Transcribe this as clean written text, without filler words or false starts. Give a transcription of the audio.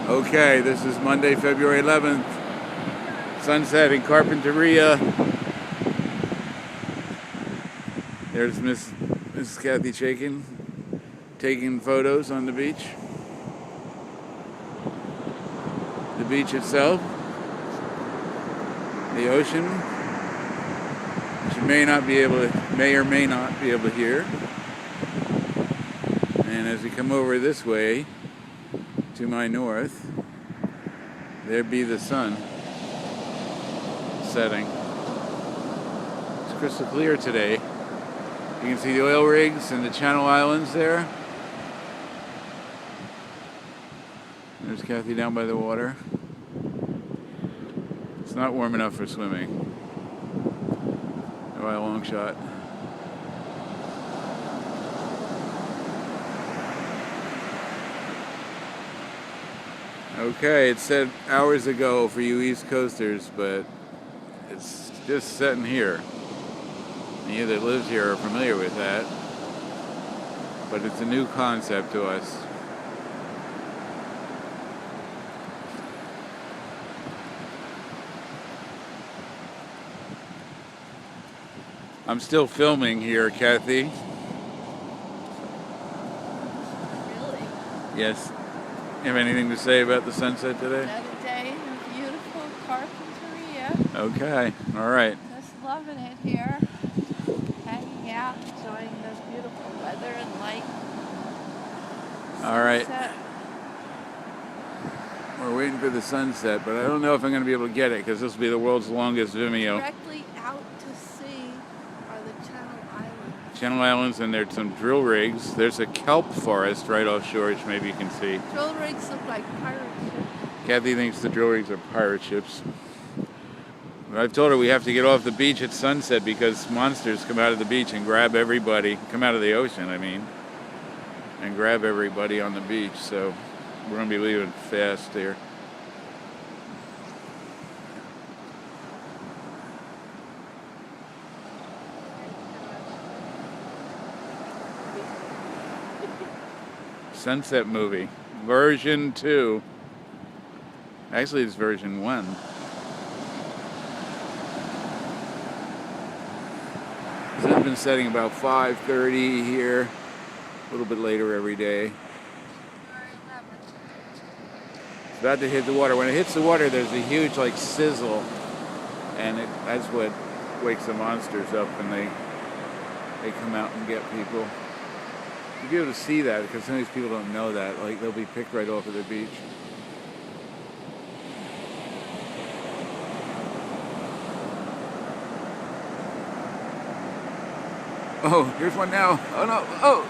Okay, this is Monday, February 11th. Sunset in Carpinteria. There's Mrs. Kathy taking photos on the beach. The beach itself, the ocean, which you may or may not be able to hear. And as we come over this way, to my north, there be the sun setting. It's crystal clear today. You can see the oil rigs and the Channel Islands there. There's Kathy down by the water. It's not warm enough for swimming. By a long shot. Okay, it said hours ago for you East Coasters, but it's just setting here. You that lives here are familiar with that, but it's a new concept to us. I'm still filming here, Kathy. Really? Yes. You have anything to say about the sunset today? Another day in beautiful Carpinteria. Okay, all right. Just loving it here. Hanging out, enjoying this beautiful weather and light. All right. Sunset. We're waiting for the sunset, but I don't know if I'm going to be able to get it because this will be the world's longest Vimeo. Directly out to sea are the Channel Islands. Channel Islands, and there's some drill rigs. There's a kelp forest right offshore, which maybe you can see. Drill rigs look like pirate ships. Kathy thinks the drill rigs are pirate ships. But I've told her we have to get off the beach at sunset because monsters come out of the beach and grab everybody, come out of the ocean, I mean, and grab everybody on the beach. So we're going to be leaving fast here. Sunset movie, version 2. Actually, it's version 1. The sun's been setting about 5:30 here, a little bit later every day. It's about to hit the water. When it hits the water, there's a huge sizzle, and that's what wakes the monsters up, and they come out and get people. You'll be able to see that because some of these people don't know that. They'll be picked right off of the beach. Oh, here's one now. Oh no, oh!